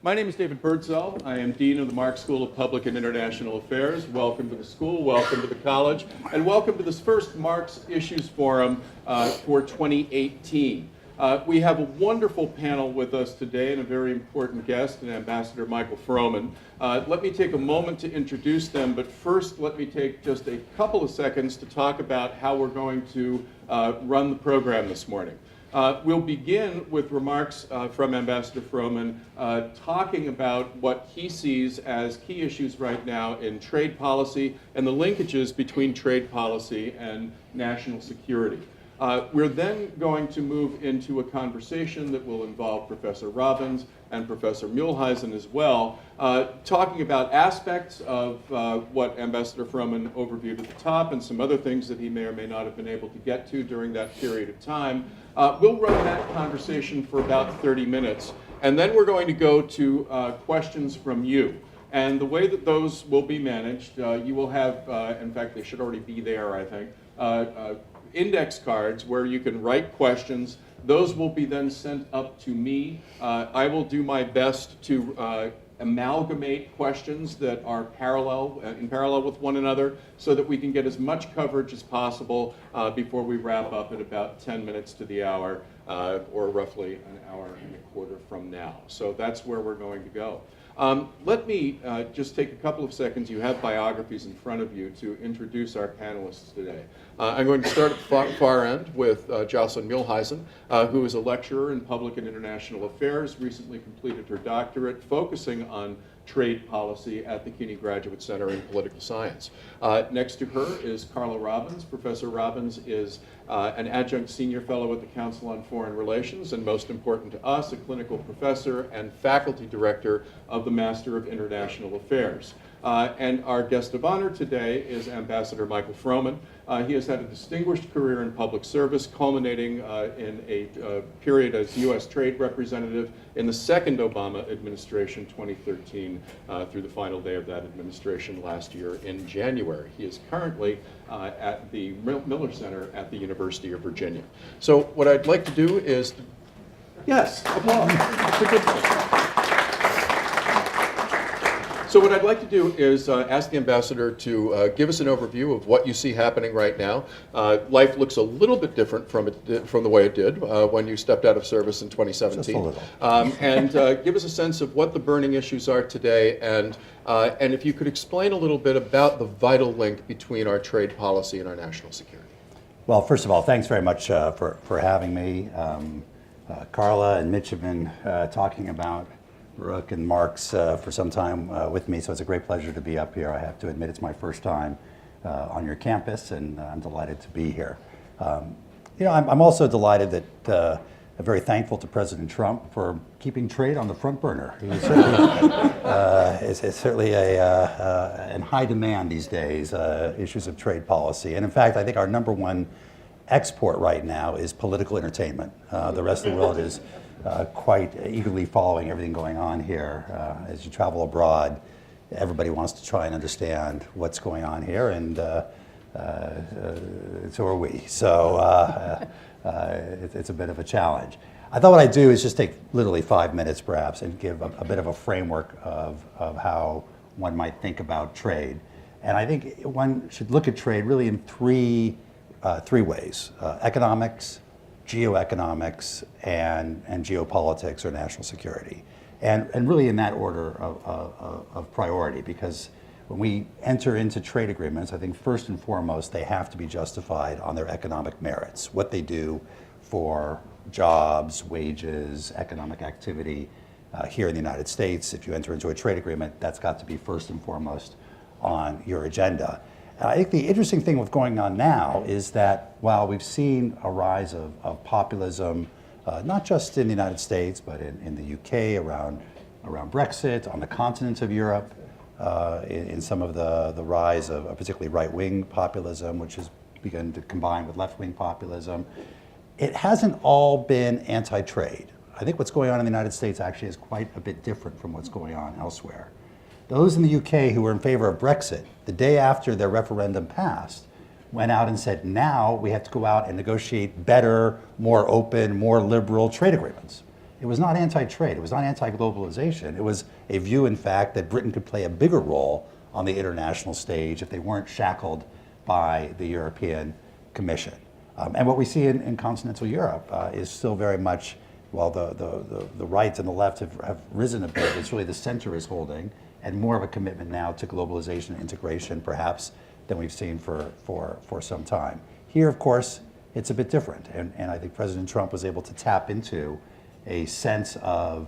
My name is David Birdsell. I am Dean of the Marxe School of Public and International Affairs. Welcome to the school, welcome to the college, and welcome to this first Marxe Issues Forum for 2018. We have a wonderful panel with us today and a very important guest, Ambassador Michael Froman. Let me take a moment to introduce them, but first let me take just a couple of seconds to talk about how we're going to run the program this morning. We'll begin with remarks from Ambassador Froman talking about what he sees as key issues right now in trade policy and the linkages between trade policy and national security. We're then going to move into a conversation that will involve Professor Robbins and Professor Muhleisen as well, talking about aspects of what Ambassador Froman overviewed at the top and some other things that he may or may not have been able to get to during that period of time. We'll run that conversation for about 30 minutes, and then we're going to go to questions from you. And the way that those will be managed, you will have, in fact, they should already be there, I think, index cards where you can write questions. Those will be then sent up to me. I will do my best to amalgamate questions that are in parallel with one another so that we can get as much coverage as possible before we wrap up at about 10 minutes to the hour, or roughly an hour and a quarter from now. So that's where we're going to go. Let me just take a couple of seconds. You have biographies in front of you to introduce our panelists today. I'm going to start at the far end with Joselyn Muhleisen, who is a lecturer in public and international affairs, recently completed her doctorate focusing on trade policy at the CUNY Graduate Center in Political Science. Next to her is Carla Robbins. Professor Robbins is an adjunct senior fellow at the Council on Foreign Relations, and most important to us, a clinical professor and faculty director of the Master of International Affairs. And our guest of honor today is Ambassador Michael Froman. He has had a distinguished career in public service, culminating in a period as U.S. Trade Representative in the second Obama administration, 2013, through the final day of that administration last year in January. He is currently at the Miller Center at the University of Virginia. So what I'd like to do is, yes, applause. That's a good thing. So what I'd like to do is ask the ambassador to give us an overview of what you see happening right now. Life looks a little bit different from the way it did when you stepped out of service in 2017. Just a little. And give us a sense of what the burning issues are today, and if you could explain a little bit about the vital link between our trade policy and our national security. Well, first of all, thanks very much for having me. Carla and Mitch have been talking about Rook and Marxe for some time with me, so it's a great pleasure to be up here. I have to admit it's my first time on your campus, and I'm delighted to be here. You know, I'm also delighted that I'm very thankful to President Trump for keeping trade on the front burner. It's certainly in high demand these days, issues of trade policy. And in fact, I think our #1 export right now is political entertainment. The rest of the world is quite eagerly following everything going on here. As you travel abroad, everybody wants to try and understand what's going on here, and so are we. So it's a bit of a challenge. I thought what I'd do is just take literally 5 minutes perhaps and give a bit of a framework of how one might think about trade. And I think one should look at trade really in three ways: economics, geoeconomics, and geopolitics or national security. And really in that order of priority, because when we enter into trade agreements, I think first and foremost, they have to be justified on their economic merits, what they do for jobs, wages, economic activity here in the United States. If you enter into a trade agreement, that's got to be first and foremost on your agenda. I think the interesting thing with going on now is that while we've seen a rise of populism, not just in the United States, but in the UK, around Brexit, on the continent of Europe, in some of the rise of particularly right-wing populism, which has begun to combine with left-wing populism, it hasn't all been anti-trade. I think what's going on in the United States actually is quite a bit different from what's going on elsewhere. Those in the UK who were in favor of Brexit, the day after their referendum passed, went out and said, now we have to go out and negotiate better, more open, more liberal trade agreements. it was not anti-trade, it was not anti-globalization. It was a view, in fact, that Britain could play a bigger role on the international stage if they weren't shackled by the European Commission. And what we see in continental Europe is still very much, while the right and the left have risen a bit, it's really the center is holding, and more of a commitment now to globalization and integration, perhaps, than we've seen for some time. Here, of course, it's a bit different, and I think President Trump was able to tap into a sense of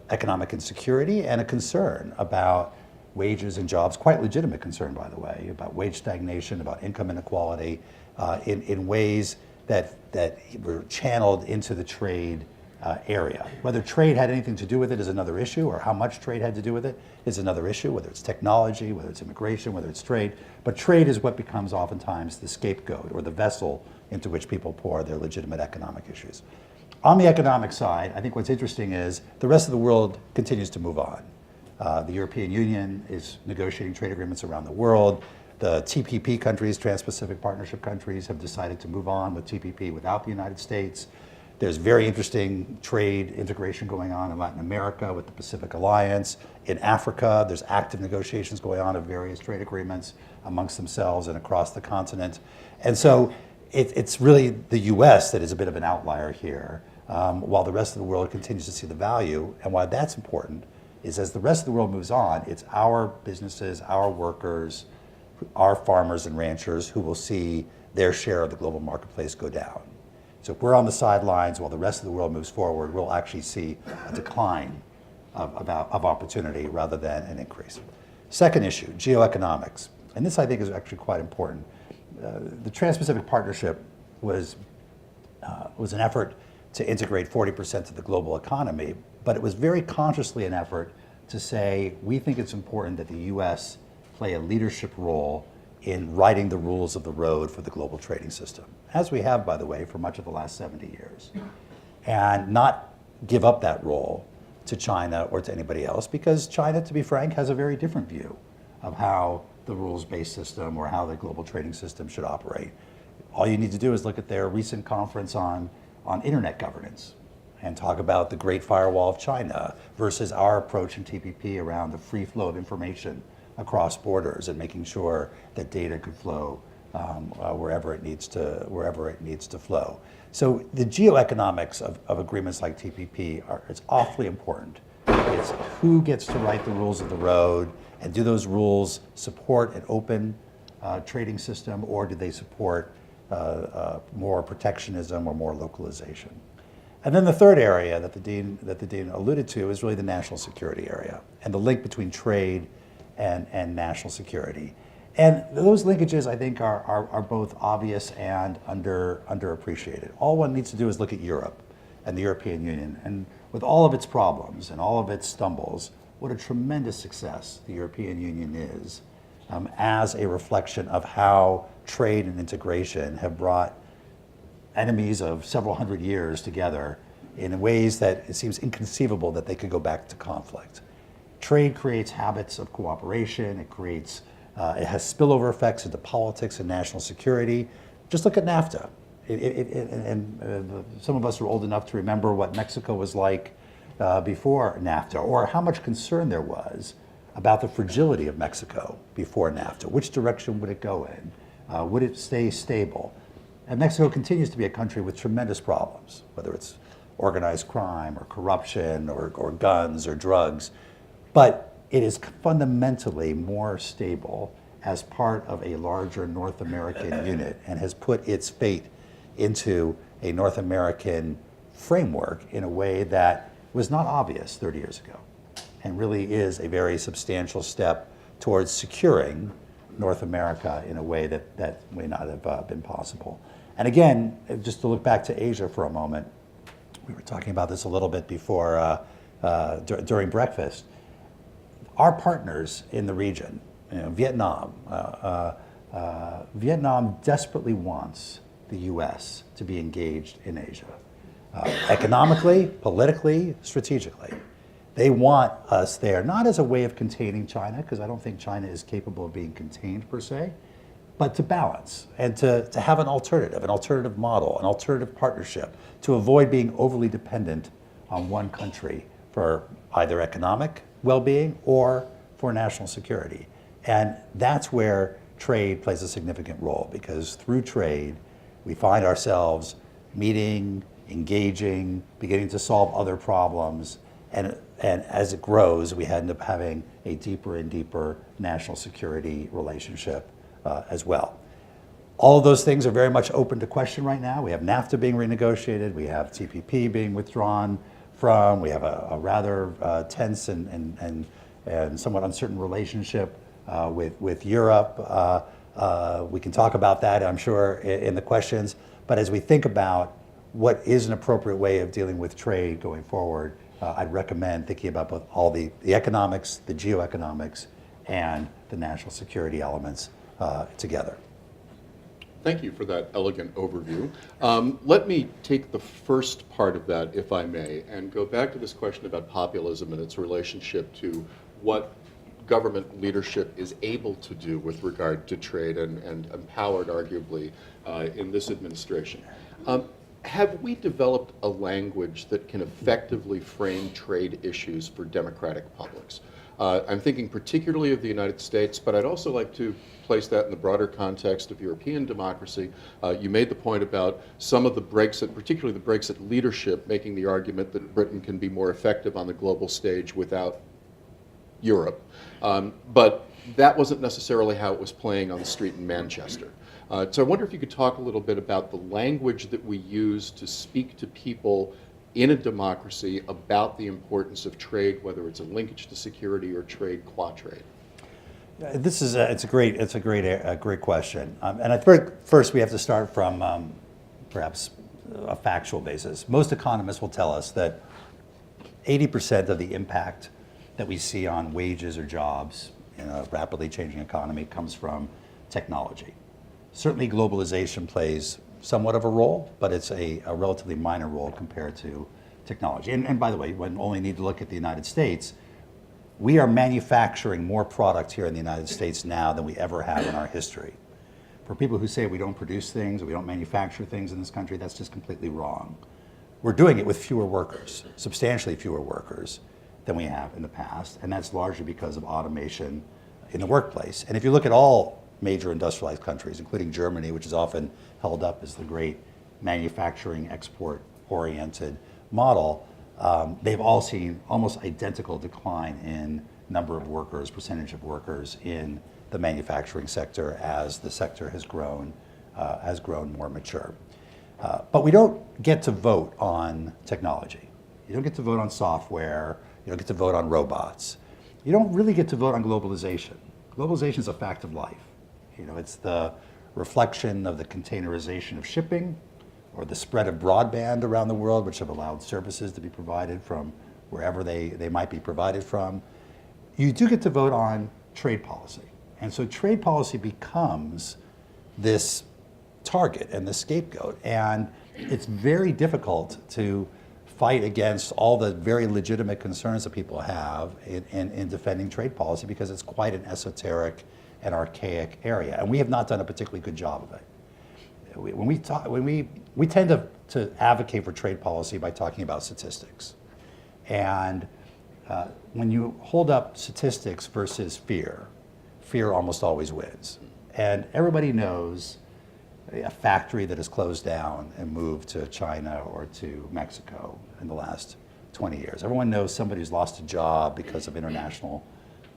economic insecurity and a concern about wages and jobs, quite legitimate concern, by the way, about wage stagnation, about income inequality, in ways that were channeled into the trade area. Whether trade had anything to do with it is another issue, or how much trade had to do with it is another issue, whether it's technology, whether it's immigration, whether it's trade. But trade is what becomes oftentimes the scapegoat or the vessel into which people pour their legitimate economic issues. On the economic side, I think what's interesting is the rest of the world continues to move on. The European Union is negotiating trade agreements around the world. The TPP countries, Trans-Pacific Partnership countries, have decided to move on with TPP without the United States. There's very interesting trade integration going on in Latin America with the Pacific Alliance. In Africa, there's active negotiations going on of various trade agreements amongst themselves and across the continent. And so it's really the U.S. that is a bit of an outlier here, while the rest of the world continues to see the value. And why that's important is as the rest of the world moves on, it's our businesses, our workers, our farmers and ranchers who will see their share of the global marketplace go down. So if we're on the sidelines while the rest of the world moves forward, we'll actually see a decline of opportunity rather than an increase. Second issue, geoeconomics. And this I think is actually quite important. The Trans-Pacific Partnership was an effort to integrate 40% of the global economy, but it was very consciously an effort to say, we think it's important that the U.S. play a leadership role in writing the rules of the road for the global trading system, as we have, by the way, for much of the last 70 years, and not give up that role to China or to anybody else, because China, to be frank, has a very different view of how the rules-based system or how the global trading system should operate. All you need to do is look at their recent conference on internet governance and talk about the Great Firewall of China versus our approach in TPP around the free flow of information across borders and making sure that data could flow wherever it needs to flow. So the geoeconomics of agreements like TPP it's awfully important. It's who gets to write the rules of the road, and do those rules support an open trading system, or do they support more protectionism or more localization? And then the third area that the dean alluded to is really the national security area and the link between trade and national security. And those linkages, I think, are both obvious and underappreciated. All one needs to do is look at Europe and the European Union. And with all of its problems and all of its stumbles, what a tremendous success the European Union is as a reflection of how trade and integration have brought enemies of several hundred years together in ways that it seems inconceivable that they could go back to conflict. Trade creates habits of cooperation. It has spillover effects into politics and national security. Just look at NAFTA. Some of us are old enough to remember what Mexico was like before NAFTA, or how much concern there was about the fragility of Mexico before NAFTA. Which direction would it go in? Would it stay stable? And Mexico continues to be a country with tremendous problems, whether it's organized crime or corruption or guns or drugs. But it is fundamentally more stable as part of a larger North American unit and has put its fate into a North American framework in a way that was not obvious 30 years ago, and really is a very substantial step towards securing North America in a way that may not have been possible. And again, just to look back to Asia for a moment, we were talking about this a little bit before, during breakfast. Our partners in the region, Vietnam desperately wants the U.S. to be engaged in Asia, economically, politically, strategically. They want us there, not as a way of containing China, because I don't think China is capable of being contained per se, but to balance and to have an alternative model, an alternative partnership, to avoid being overly dependent on one country for either economic well-being or for national security. And that's where trade plays a significant role, because through trade, we find ourselves meeting, engaging, beginning to solve other problems, and as it grows, we end up having a deeper and deeper national security relationship as well. All of those things are very much open to question right now. We have NAFTA being renegotiated, we have TPP being withdrawn from, we have a rather tense and somewhat uncertain relationship with Europe. We can talk about that, I'm sure, in the questions. But as we think about what is an appropriate way of dealing with trade going forward, I'd recommend thinking about both all the economics, the geoeconomics, and the national security elements together. Thank you for that elegant overview. Let me take the first part of that, if I may, and go back to this question about populism and its relationship to what government leadership is able to do with regard to trade and empowered, arguably, in this administration. Have we developed a language that can effectively frame trade issues for democratic publics? I'm thinking particularly of the United States, but I'd also like to place that in the broader context of European democracy. You made the point about some of the Brexit, particularly the Brexit leadership, making the argument that Britain can be more effective on the global stage without Europe. But that wasn't necessarily how it was playing on the street in Manchester. So I wonder if you could talk a little bit about the language that we use to speak to people in a democracy about the importance of trade, whether it's a linkage to security or trade qua trade. This is it's a great question, and I think first we have to start from perhaps a factual basis. Most economists will tell us that 80% of the impact that we see on wages or jobs in a rapidly changing economy comes from technology. Certainly globalization plays somewhat of a role, but it's a relatively minor role compared to technology. And by the way, we only need to look at the United States. We are manufacturing more product here in the United States now than we ever have in our history. For people who say we don't produce things, or we don't manufacture things in this country, that's just completely wrong. We're doing it with fewer workers, substantially fewer workers than we have in the past, and that's largely because of automation in the workplace. And if you look at all major industrialized countries, including Germany, which is often held up as the great manufacturing export-oriented model, they've all seen almost identical decline in number of workers, percentage of workers in the manufacturing sector as the sector has grown more mature. But we don't get to vote on technology. You don't get to vote on software. You don't get to vote on robots. You don't really get to vote on globalization. Globalization is a fact of life. It's the reflection of the containerization of shipping, or the spread of broadband around the world, which have allowed services to be provided from wherever they might be provided from. You do get to vote on trade policy. And so trade policy becomes this target and the scapegoat. And it's very difficult to fight against all the very legitimate concerns that people have in defending trade policy, because it's quite an esoteric and archaic area. And we have not done a particularly good job of it. We tend to advocate for trade policy by talking about statistics. And when you hold up statistics versus fear almost always wins. And everybody knows a factory that has closed down and moved to China or to Mexico in the last 20 years. Everyone knows somebody who's lost a job because of international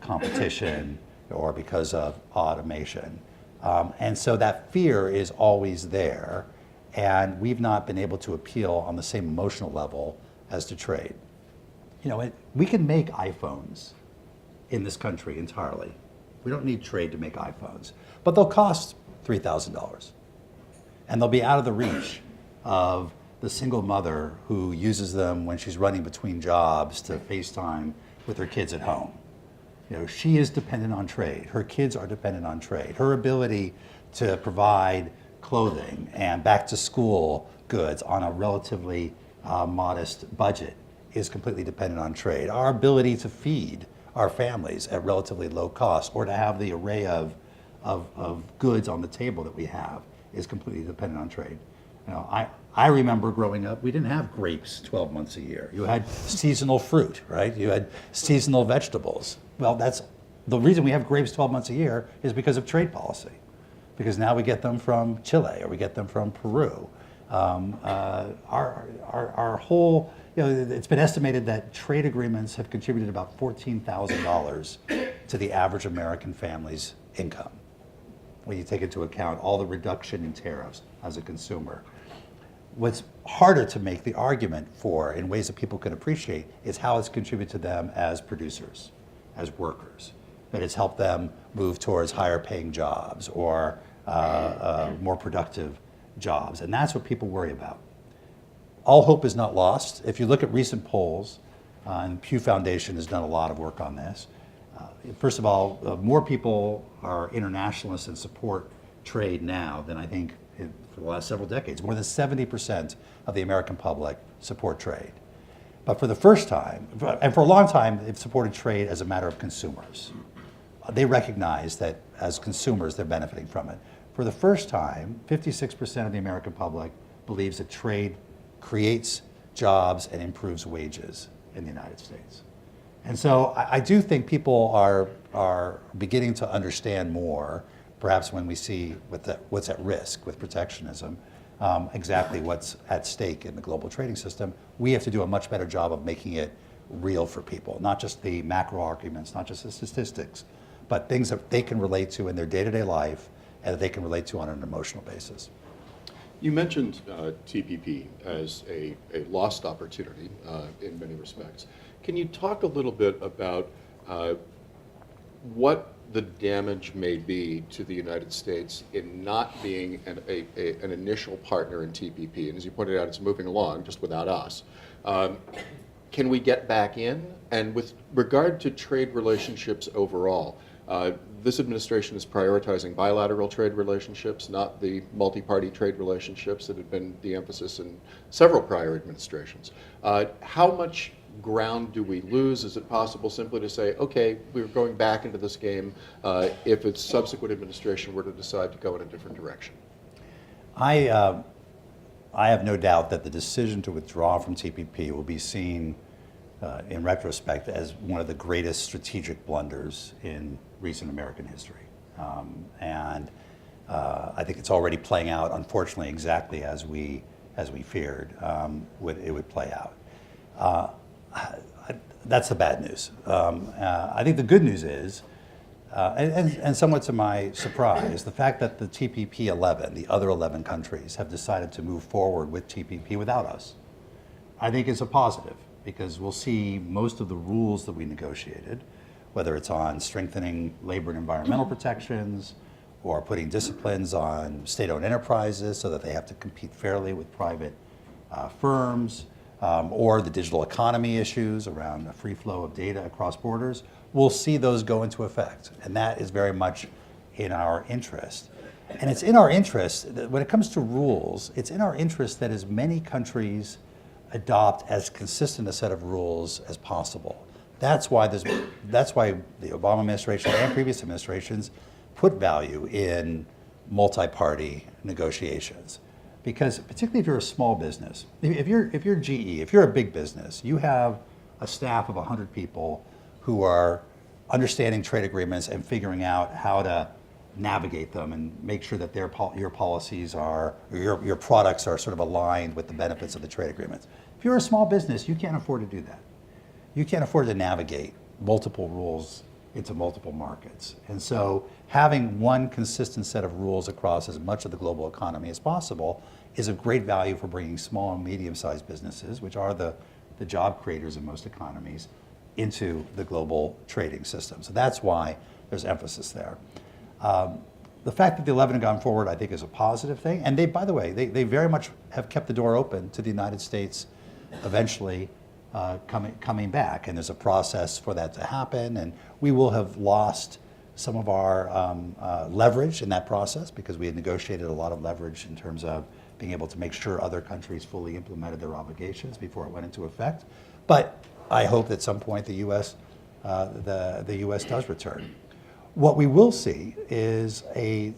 competition or because of automation. And so that fear is always there, and we've not been able to appeal on the same emotional level as to trade. We can make iPhones in this country entirely. We don't need trade to make iPhones, but they'll cost $3,000. And they'll be out of the reach of the single mother who uses them when she's running between jobs to FaceTime with her kids at home. She is dependent on trade. Her kids are dependent on trade. Her ability to provide clothing and back to school goods on a relatively modest budget is completely dependent on trade. Our ability to feed our families at relatively low cost, or to have the array of goods on the table that we have, is completely dependent on trade. I remember growing up, we didn't have grapes 12 months a year. You had seasonal fruit, right? You had seasonal vegetables. Well, that's the reason we have grapes 12 months a year is because of trade policy. Because now we get them from Chile or we get them from Peru. Our whole, it's been estimated that trade agreements have contributed about $14,000 to the average American family's income, when you take into account all the reduction in tariffs as a consumer. What's harder to make the argument for in ways that people can appreciate is how it's contributed to them as producers, as workers, that it's helped them move towards higher paying jobs or more productive jobs. And that's what people worry about. All hope is not lost. If you look at recent polls, and Pew Foundation has done a lot of work on this, first of all, more people are internationalists and support trade now than I think for the last several decades. More than 70% of the American public support trade. But for the first time, and for a long time, they've supported trade as a matter of consumers. They recognize that as consumers, they're benefiting from it. For the first time, 56% of the American public believes that trade creates jobs and improves wages in the United States. And so I do think people are beginning to understand more, perhaps when we see what's at risk with protectionism, exactly what's at stake in the global trading system. We have to do a much better job of making it real for people, not just the macro arguments, not just the statistics, but things that they can relate to in their day-to-day life and that they can relate to on an emotional basis. You mentioned TPP as a lost opportunity in many respects. Can you talk a little bit about what the damage may be to the United States in not being an initial partner in TPP? And as you pointed out, it's moving along just without us. Can we get back in? And with regard to trade relationships overall, this administration is prioritizing bilateral trade relationships, not the multi-party trade relationships that have been the emphasis in several prior administrations. How much ground do we lose? Is it possible simply to say, okay, we're going back into this game if a subsequent administration were to decide to go in a different direction? I have no doubt that the decision to withdraw from TPP will be seen in retrospect as one of the greatest strategic blunders in recent American history. I think it's already playing out, unfortunately, exactly as we feared it would play out. That's the bad news. I think the good news is, and somewhat to my surprise, the fact that the TPP 11, the other 11 countries, have decided to move forward with TPP without us, I think is a positive, because we'll see most of the rules that we negotiated, whether it's on strengthening labor and environmental protections, or putting disciplines on state-owned enterprises so that they have to compete fairly with private firms, or the digital economy issues around the free flow of data across borders. We'll see those go into effect, and that is very much in our interest. And it's in our interest, when it comes to rules, it's in our interest that as many countries adopt as consistent a set of rules as possible. That's why the Obama administration and previous administrations put value in multi-party negotiations. Because particularly if you're a small business, if you're GE, if you're a big business, you have a staff of 100 people who are understanding trade agreements and figuring out how to navigate them and make sure that your policies are, or your products are sort of aligned with the benefits of the trade agreements. If you're a small business, you can't afford to do that. You can't afford to navigate multiple rules into multiple markets. And so having one consistent set of rules across as much of the global economy as possible is of great value for bringing small and medium-sized businesses, which are the job creators in most economies, into the global trading system. So that's why there's emphasis there. The fact that the 11 have gone forward, I think, is a positive thing. And they, by the way, they very much have kept the door open to the United States eventually coming back. And there's a process for that to happen. And we will have lost some of our leverage in that process because we had negotiated a lot of leverage in terms of being able to make sure other countries fully implemented their obligations before it went into effect. But I hope at some point the U.S. The U.S. does return. What we will see is a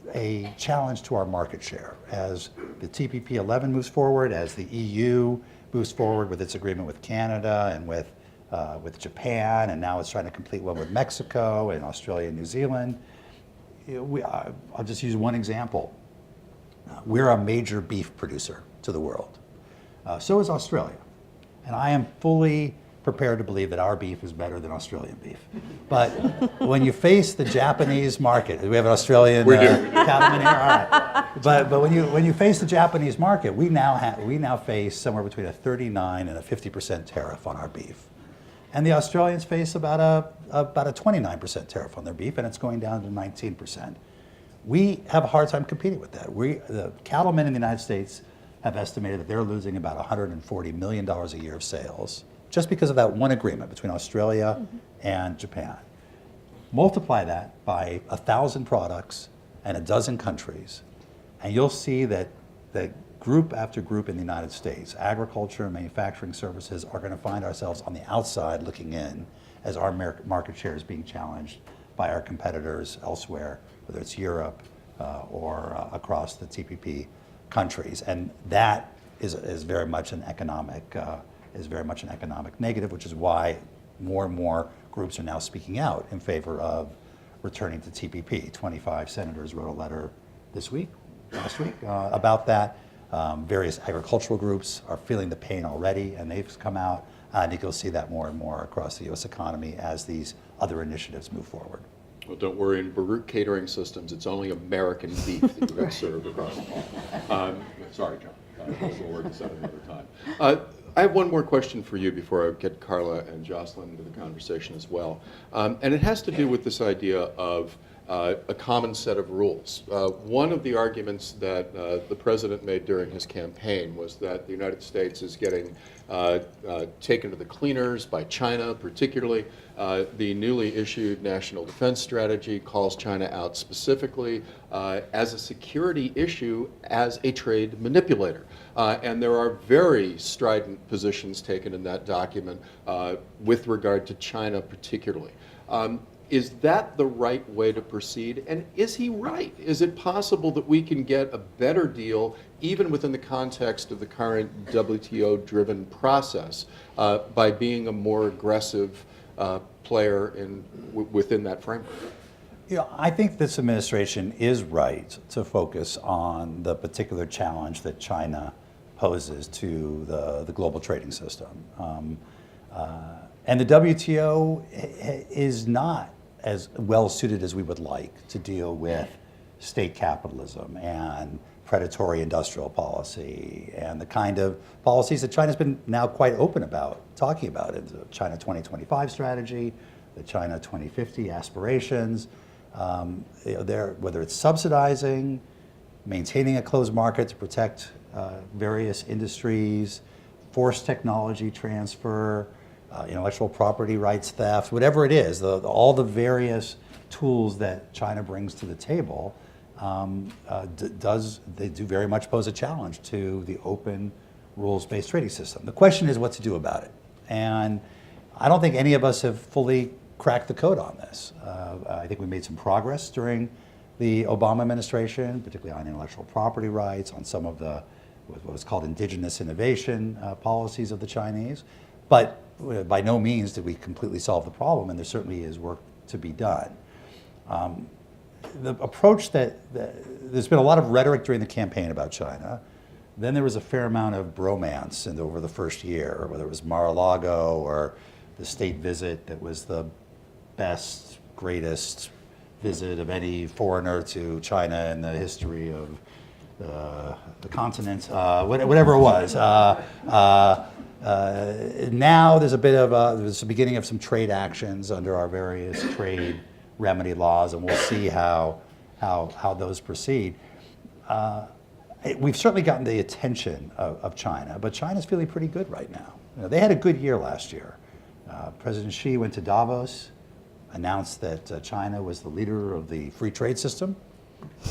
challenge to our market share as the TPP 11 moves forward, as the EU moves forward with its agreement with Canada and with Japan, and now it's trying to complete one with Mexico and Australia and New Zealand. I'll just use one example. We're a major beef producer to the world. So is Australia. And I am fully prepared to believe that our beef is better than Australian beef. But when you face the Japanese market, we have an Australian cattleman here, all right. But when you face the Japanese market, we now face somewhere between a 39 and a 50% tariff on our beef. And the Australians face about a 29% tariff on their beef, and it's going down to 19%. We have a hard time competing with that. The cattlemen in the United States have estimated that they're losing about $140 million a year of sales just because of that one agreement between Australia and Japan. Multiply that by 1,000 products and a dozen countries, and you'll see that group after group in the United States, agriculture and manufacturing services, are going to find ourselves on the outside looking in as our market share is being challenged by our competitors elsewhere, whether it's Europe or across the TPP countries. And that is very much an economic negative, which is why more and more groups are now speaking out in favor of returning to TPP. 25 senators wrote a letter last week, about that. Various agricultural groups are feeling the pain already, and they've come out. I think you'll see that more and more across the U.S. economy as these other initiatives move forward. Well, don't worry, in Baruch Catering Systems, it's only American beef that you're going to serve across the hall. Sorry, John. We'll work this out another time. I have one more question for you before I get Carla and Joselyn into the conversation as well. And it has to do with this idea of a common set of rules. One of the arguments that the president made during his campaign was that the United States is getting taken to the cleaners by China, particularly. The newly issued National Defense Strategy calls China out specifically as a security issue, as a trade manipulator. And there are very strident positions taken in that document with regard to China particularly. Is that the right way to proceed? And is he right? Is it possible that we can get a better deal, even within the context of the current WTO-driven process, by being a more aggressive player within that framework? You know, I think this administration is right to focus on the particular challenge that China poses to the global trading system. And the WTO is not as well suited as we would like to deal with state capitalism and predatory industrial policy and the kind of policies that China's been now quite open about talking about in the China 2025 strategy, the China 2050 aspirations. Whether it's subsidizing, maintaining a closed market to protect various industries, forced technology transfer, intellectual property rights theft, whatever it is, all the various tools that China brings to the table, they do very much pose a challenge to the open rules-based trading system. The question is what to do about it. And I don't think any of us have fully cracked the code on this. I think we made some progress during the Obama administration, particularly on intellectual property rights, on some of the what was called indigenous innovation policies of the Chinese. But by no means did we completely solve the problem, and there certainly is work to be done. The approach there's been a lot of rhetoric during the campaign about China. Then there was a fair amount of bromance over the first year, whether it was Mar-a-Lago or the state visit that was the best, greatest visit of any foreigner to China in the history of the continent, whatever it was. Now there's there's the beginning of some trade actions under our various trade remedy laws, and we'll see how those proceed. We've certainly gotten the attention of China, but China's feeling pretty good right now. They had a good year last year. President Xi went to Davos, announced that China was the leader of the free trade system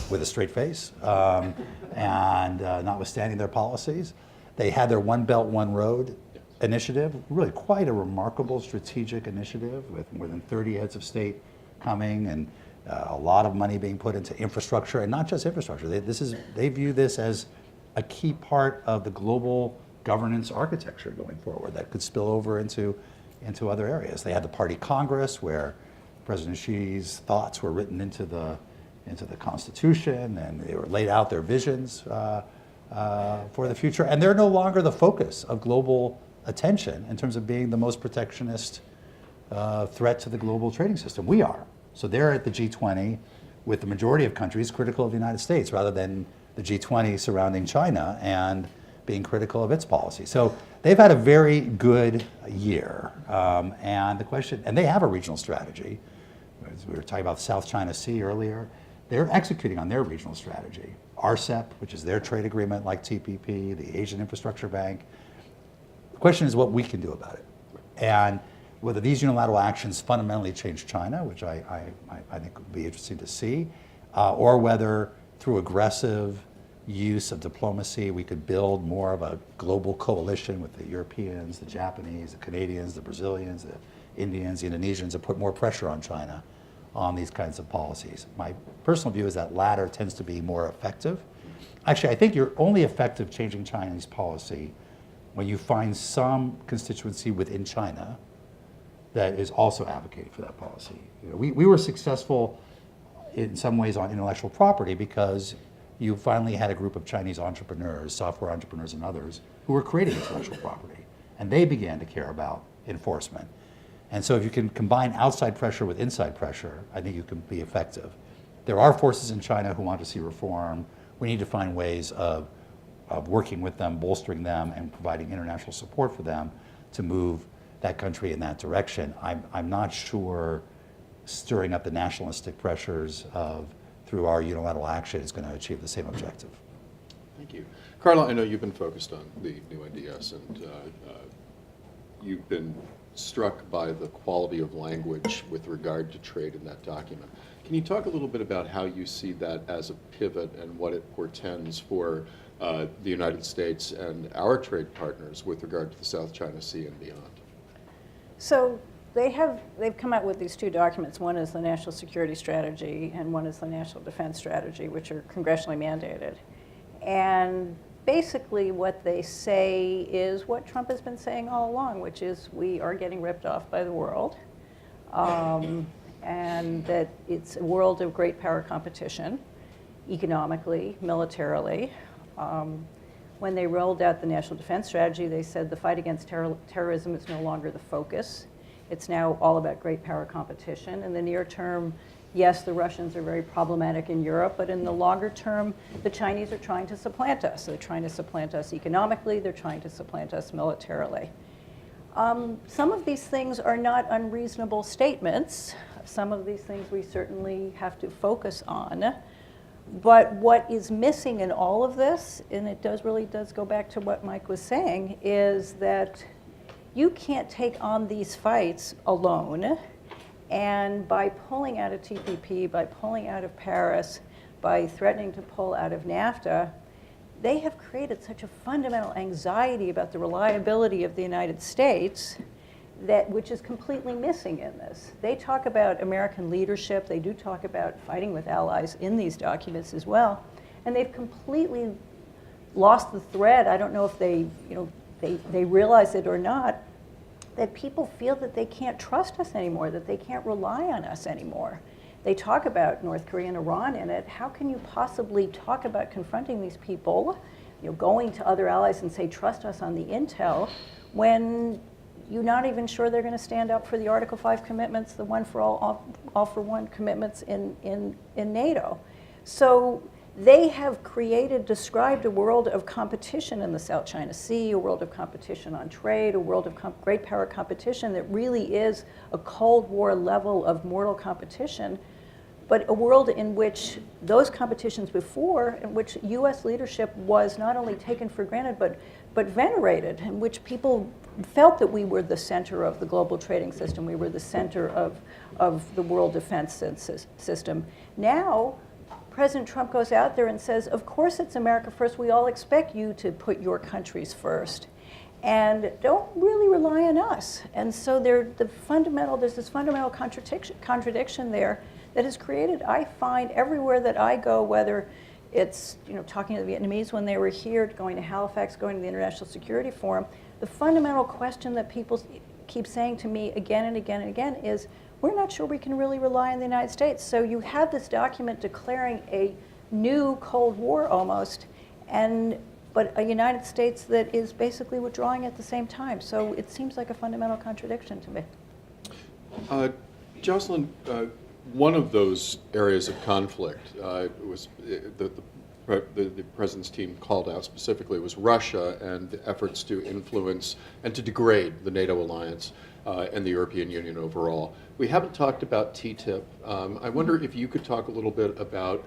with a straight face, and notwithstanding their policies. They had their One Belt, One Road initiative, really quite a remarkable strategic initiative with more than 30 heads of state coming and a lot of money being put into infrastructure, and not just infrastructure. They view this as a key part of the global governance architecture going forward that could spill over into other areas. They had the Party Congress where President Xi's thoughts were written into the Constitution, and they were laid out their visions for the future. And they're no longer the focus of global attention in terms of being the most protectionist threat to the global trading system. We are. So they're at the G20 with the majority of countries critical of the United States rather than the G20 surrounding China and being critical of its policy. So they've had a very good year. And the question, and they have a regional strategy. As we were talking about the South China Sea earlier. They're executing on their regional strategy. RCEP, which is their trade agreement like TPP, the Asian Infrastructure Bank. The question is what we can do about it. And whether these unilateral actions fundamentally change China, which I think would be interesting to see, or whether through aggressive use of diplomacy we could build more of a global coalition with the Europeans, the Japanese, the Canadians, the Brazilians, the Indians, the Indonesians, and put more pressure on China on these kinds of policies. My personal view is that latter tends to be more effective. Actually, I think you're only effective changing Chinese policy when you find some constituency within China that is also advocating for that policy. You know, we were successful in some ways on intellectual property because you finally had a group of Chinese entrepreneurs, software entrepreneurs and others, who were creating intellectual property. And they began to care about enforcement. And so if you can combine outside pressure with inside pressure, I think you can be effective. There are forces in China who want to see reform. We need to find ways of working with them, bolstering them, and providing international support for them to move that country in that direction. I'm not sure stirring up the nationalistic pressures through our unilateral action is going to achieve the same objective. Thank you. Carla, I know you've been focused on the new NDS, and you've been struck by the quality of language with regard to trade in that document. Can you talk a little bit about how you see that as a pivot and what it portends for the United States and our trade partners with regard to the South China Sea and beyond? So they've come out with these two documents. One is the National Security Strategy and one is the National Defense Strategy, which are congressionally mandated. And basically what they say is what Trump has been saying all along, which is we are getting ripped off by the world, and that it's a world of great power competition, economically, militarily. When they rolled out the National Defense Strategy, they said the fight against terrorism is no longer the focus. It's now all about great power competition. In the near term, yes, the Russians are very problematic in Europe, but in the longer term, the Chinese are trying to supplant us. They're trying to supplant us economically. They're trying to supplant us militarily. Some of these things are not unreasonable statements. Some of these things we certainly have to focus on. But what is missing in all of this, and it really does go back to what Mike was saying, is that you can't take on these fights alone. And by pulling out of TPP, by pulling out of Paris, by threatening to pull out of NAFTA, they have created such a fundamental anxiety about the reliability of the United States which is completely missing in this. They talk about American leadership. They do talk about fighting with allies in these documents as well. And they've completely lost the thread. I don't know if they realize it or not, that people feel that they can't trust us anymore, that they can't rely on us anymore. They talk about North Korea and Iran in it. How can you possibly talk about confronting these people, going to other allies and say, trust us on the intel, when you're not even sure they're going to stand up for the Article 5 commitments, the one for all for one commitments in NATO. So they have described a world of competition in the South China Sea, a world of competition on trade, a world of great power competition that really is a Cold War level of mortal competition, but a world in which those competitions before, in which U.S. leadership was not only taken for granted, but venerated, in which people felt that we were the center of the global trading system, we were the center of the world defense system. Now, President Trump goes out there and says, of course it's America first, we all expect you to put your countries first, and don't really rely on us. And so there's this fundamental contradiction there that has created, I find, everywhere that I go, whether it's talking to the Vietnamese when they were here, going to Halifax, going to the International Security Forum, the fundamental question that people keep saying to me again and again and again is, we're not sure we can really rely on the United States. So you have this document declaring a new Cold War almost, but a United States that is basically withdrawing at the same time. So it seems like a fundamental contradiction to me. Joselyn, one of those areas of conflict was the President's team called out specifically was Russia and the efforts to influence and to degrade the NATO alliance and the European Union overall. We haven't talked about TTIP. I wonder if you could talk a little bit about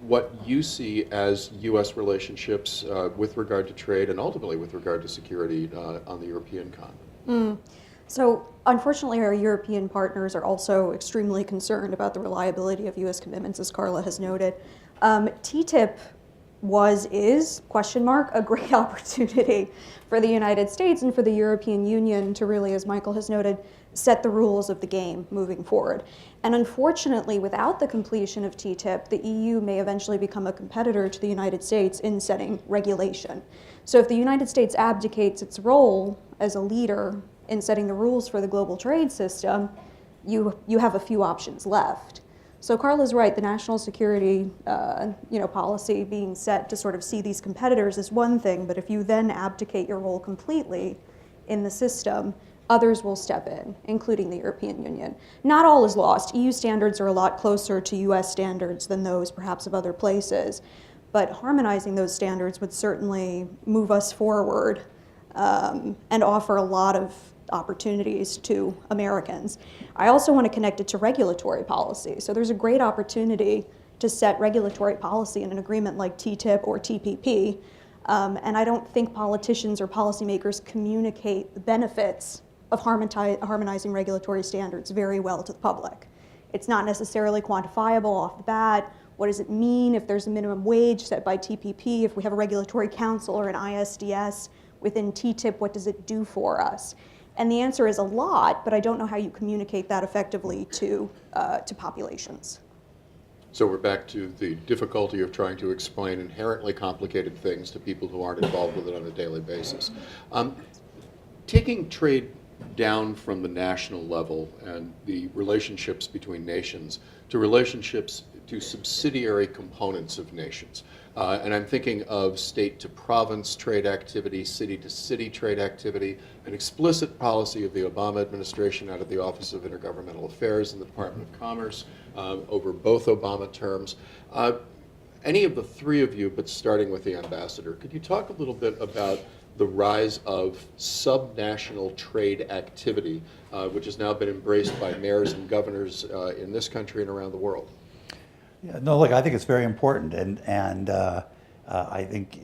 what you see as U.S. relationships with regard to trade and ultimately with regard to security on the European continent. So unfortunately, our European partners are also extremely concerned about the reliability of U.S. commitments, as Carla has noted. TTIP is, a great opportunity for the United States and for the European Union to really, as Michael has noted, set the rules of the game moving forward. And unfortunately, without the completion of TTIP, the EU may eventually become a competitor to the United States in setting regulation. So if the United States abdicates its role as a leader in setting the rules for the global trade system, you have a few options left. So Carla's right, the national security policy being set to sort of see these competitors is one thing, but if you then abdicate your role completely in the system, others will step in, including the European Union. Not all is lost. EU standards are a lot closer to US standards than those perhaps of other places, but harmonizing those standards would certainly move us forward and offer a lot of opportunities to Americans. I also want to connect it to regulatory policy. So there's a great opportunity to set regulatory policy in an agreement like TTIP or TPP, and I don't think politicians or policymakers communicate the benefits of harmonizing regulatory standards very well to the public. It's not necessarily quantifiable off the bat. What does it mean if there's a minimum wage set by TPP? If we have a regulatory council or an ISDS within TTIP, what does it do for us? And the answer is a lot, but I don't know how you communicate that effectively to populations. So we're back to the difficulty of trying to explain inherently complicated things to people who aren't involved with it on a daily basis. Taking trade down from the national level and the relationships between nations to relationships to subsidiary components of nations. And I'm thinking of state to province trade activity, city to city trade activity, an explicit policy of the Obama administration out of the Office of Intergovernmental Affairs and the Department of Commerce over both Obama terms. Any of the three of you, but starting with the ambassador, could you talk a little bit about the rise of subnational trade activity, which has now been embraced by mayors and governors in this country and around the world? Yeah, no, look, I think it's very important, and I think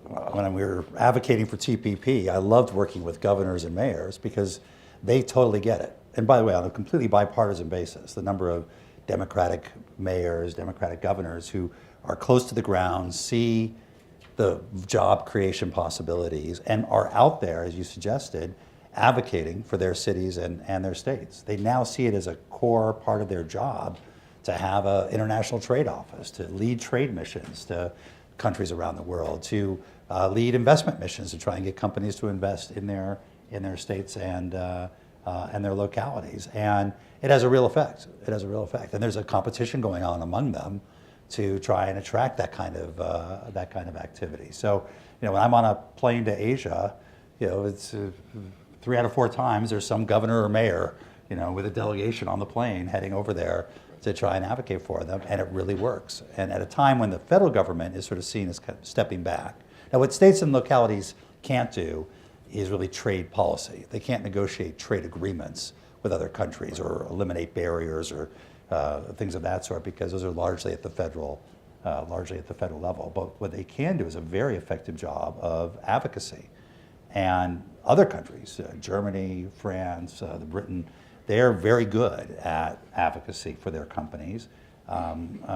when we were advocating for TPP, I loved working with governors and mayors because they totally get it. And by the way, on a completely bipartisan basis, the number of Democratic mayors, Democratic governors who are close to the ground, see the job creation possibilities, and are out there, as you suggested, advocating for their cities and their states. They now see it as a core part of their job to have an international trade office, to lead trade missions to countries around the world, to lead investment missions to try and get companies to invest in their states and their localities. And it has a real effect. It has a real effect. And there's a competition going on among them to try and attract that kind of activity. So, when I'm on a plane to Asia, it's 3 out of 4 times there's some governor or mayor, with a delegation on the plane heading over there to try and advocate for them, and it really works. And at a time when the federal government is sort of seen as kind of stepping back. Now, what states and localities can't do is really trade policy. They can't negotiate trade agreements with other countries or eliminate barriers or things of that sort, because those are largely at the federal level. But what they can do is a very effective job of advocacy. And other countries, Germany, France, Britain, they're very good at advocacy for their companies.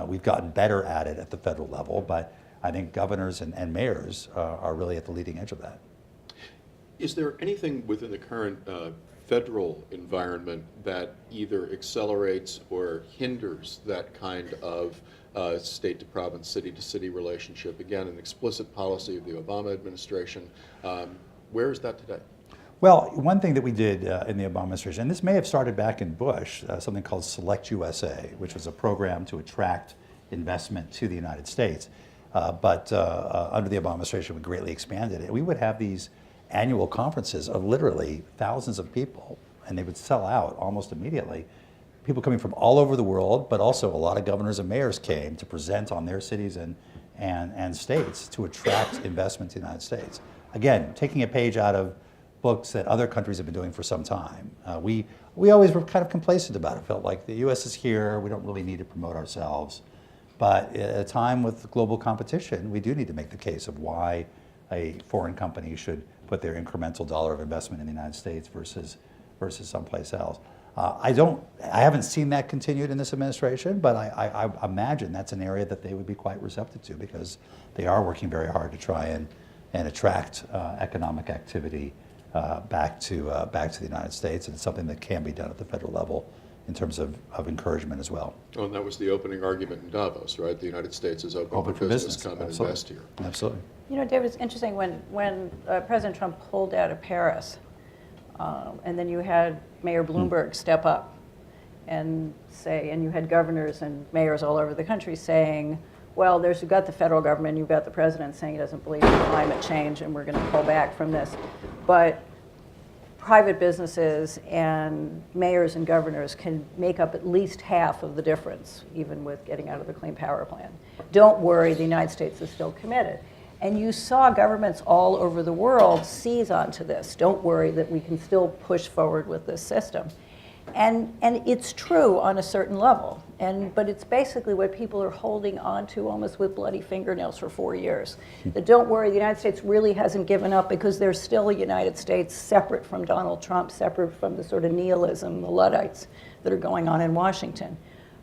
We've gotten better at it at the federal level, but I think governors and mayors are really at the leading edge of that. Is there anything within the current federal environment that either accelerates or hinders that kind of state to province, city to city relationship? Again, an explicit policy of the Obama administration. Where is that today? Well, one thing that we did in the Obama administration, and this may have started back in Bush, something called Select USA, which was a program to attract investment to the United States. But under the Obama administration, we greatly expanded it. We would have these annual conferences of literally thousands of people, and they would sell out almost immediately. People coming from all over the world, but also a lot of governors and mayors came to present on their cities and states to attract investment to the United States. Again, taking a page out of books that other countries have been doing for some time. We always were kind of complacent about it. Felt like the U.S. is here, we don't really need to promote ourselves. But at a time with global competition, we do need to make the case of why a foreign company should put their incremental dollar of investment in the United States versus someplace else. I haven't seen that continued in this administration, but I imagine that's an area that they would be quite receptive to, because they are working very hard to try and attract economic activity back to the United States, and it's something that can be done at the federal level in terms of encouragement as well. Oh, and that was the opening argument in Davos, right? The United States is open for business. Come and Absolutely. invest here. Absolutely. You know, David, it's interesting when President Trump pulled out of Paris, and then you had Mayor Bloomberg step up and say, and you had governors and mayors all over the country saying, well, you've got the federal government, you've got the president saying he doesn't believe in climate change and we're going to pull back from this. But private businesses and mayors and governors can make up at least half of the difference, even with getting out of the Clean Power Plan. Don't worry, the United States is still committed. And you saw governments all over the world seize onto this. Don't worry, that we can still push forward with this system. And it's true on a certain level, but it's basically what people are holding on to almost with bloody fingernails for 4 years. That don't worry, the United States really hasn't given up, because there's still a United States separate from Donald Trump, separate from the sort of nihilism, the Luddites that are going on in Washington.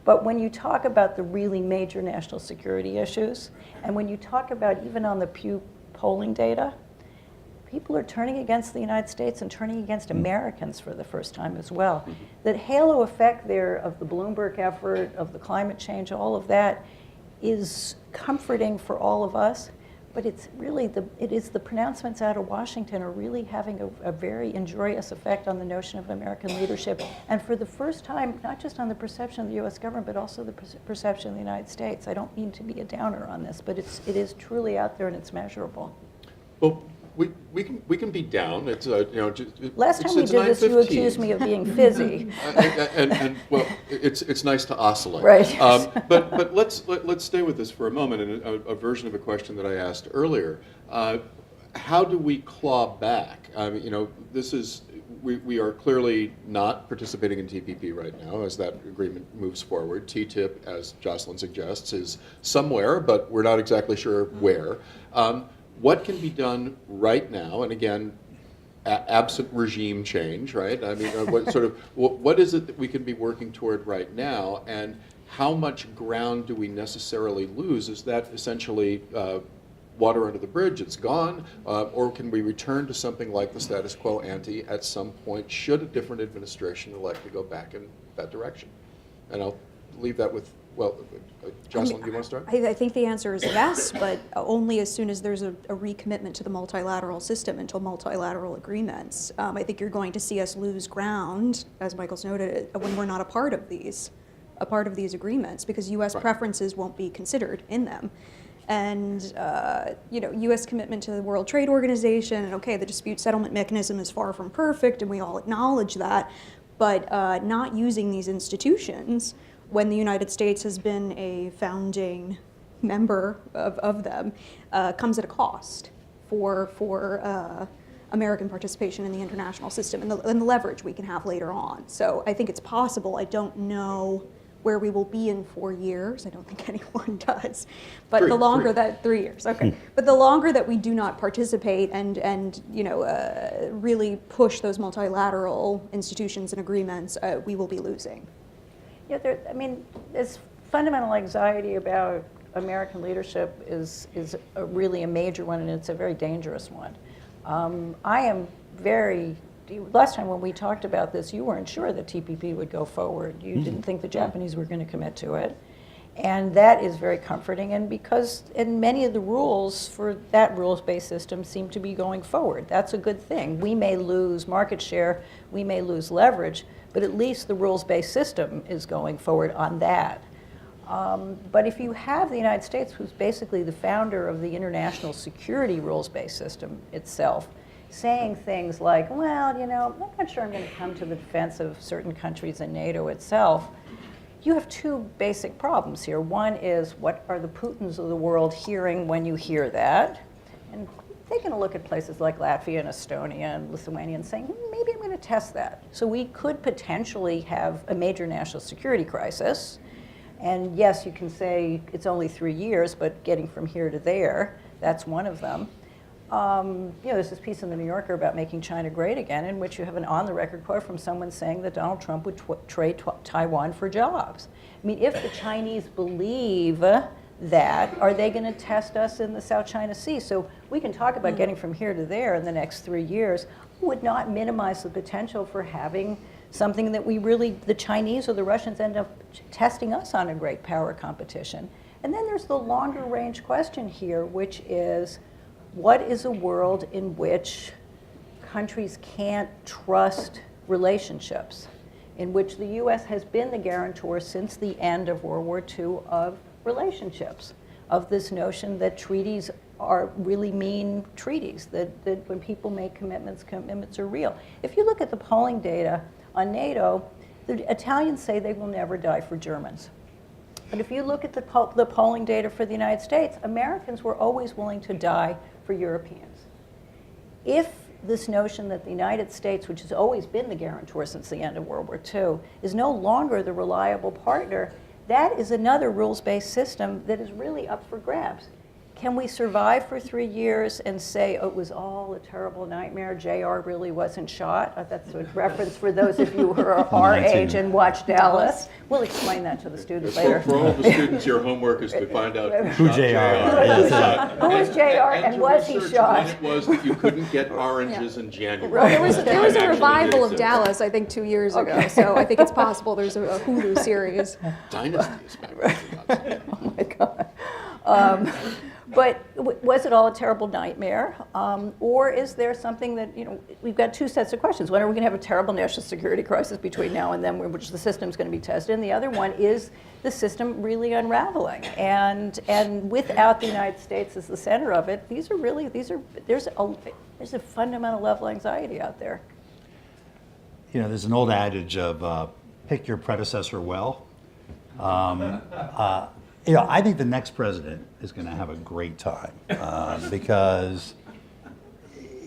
But when you talk about the really major national security issues, and when you talk about even on the Pew polling data, people are turning against the United States and turning against Americans for the first time as well. That halo effect there of the Bloomberg effort, of the climate change, all of that is comforting for all of us, but it's really the pronouncements out of Washington are really having a very injurious effect on the notion of American leadership. And for the first time, not just on the perception of the U.S. government, but also the perception of the United States. I don't mean to be a downer on this, but it is truly out there and it's measurable. Well, we can be down. It's Last time we did this, you accused me of being fizzy. and well, it's nice to oscillate. Right. But let's stay with this for a moment, and a version of a question that I asked earlier. How do we claw back? I mean, this is we are clearly not participating in TPP right now as that agreement moves forward. TTIP, as Joselyn suggests, is somewhere, but we're not exactly sure where. What can be done right now, and again, absent regime change, right? I mean, what is it that we can be working toward right now, and how much ground do we necessarily lose? Is that essentially water under the bridge, it's gone, or can we return to something like the status quo ante at some point, should a different administration elect to go back in that direction? And I'll leave that with, Joselyn, do you want to start? I think the answer is yes, but only as soon as there's a recommitment to the multilateral system, until multilateral agreements. I think you're going to see us lose ground, as Michael's noted, when we're not a part of these agreements, because U.S. preferences won't be considered in them. And U.S. commitment to the World Trade Organization, and okay, the dispute settlement mechanism is far from perfect, and we all acknowledge that, but not using these institutions when the United States has been a founding member of them comes at a cost for American participation in the international system and the leverage we can have later on. So I think it's possible. I don't know where we will be in 4 years. I don't think anyone does. But the longer that 3 years, okay. But the longer that we do not participate and really push those multilateral institutions and agreements, we will be losing. Yeah, there's fundamental anxiety about American leadership is really a major one, and it's a very dangerous one. I am very, last time when we talked about this, you weren't sure that TPP would go forward. You didn't think the Japanese were going to commit to it. And that is very comforting, and because and many of the rules for that rules-based system seem to be going forward. That's a good thing. We may lose market share, we may lose leverage, but at least the rules-based system is going forward on that. But if you have the United States, who's basically the founder of the international security rules-based system itself, saying things like, well, you know, I'm not sure I'm going to come to the defense of certain countries in NATO itself, you have two basic problems here. One is, what are the Putins of the world hearing when you hear that? And they're going to look at places like Latvia and Estonia and Lithuania and saying, maybe I'm going to test that. So we could potentially have a major national security crisis. And yes, you can say it's only 3 years, but getting from here to there, that's one of them. There's this piece in the New Yorker about making China great again, in which you have an on-the-record quote from someone saying that Donald Trump would trade Taiwan for jobs. I mean, if the Chinese believe that, are they going to test us in the South China Sea? So we can talk about getting from here to there in the next 3 years. Would not minimize the potential for having something that we really, the Chinese or the Russians end up testing us on a great power competition. And then there's the longer range question here, which is, what is a world in which countries can't trust relationships, in which the U.S. has been the guarantor since the end of World War II of relationships, of this notion that treaties really mean treaties, that when people make commitments, commitments are real. If you look at the polling data on NATO, the Italians say they will never die for Germans. But if you look at the polling data for the United States, Americans were always willing to die for Europeans. If this notion that the United States, which has always been the guarantor since the end of World War II, is no longer the reliable partner, that is another rules-based system that is really up for grabs. Can we survive for 3 years and say, oh, it was all a terrible nightmare, JR really wasn't shot? That's a reference for those of you who are our age and watch Dallas. We'll explain that to the students later. For all the students, your homework is to find out Who JR is. Who was JR and was he shot? When it was that you couldn't get oranges in January. There was a revival of Dallas, I think, 2 years ago. So I think it's possible there's a Hulu series. Dynasty is back. Oh my God. But was it all a terrible nightmare? Or is there something that, we've got two sets of questions. One, are we going to have a terrible national security crisis between now and then, which the system's going to be tested? And the other one, is the system really unraveling? And without the United States as the center of it, there's a fundamental level of anxiety out there. There's an old adage of pick your predecessor well. I think the next president is going to have a great time because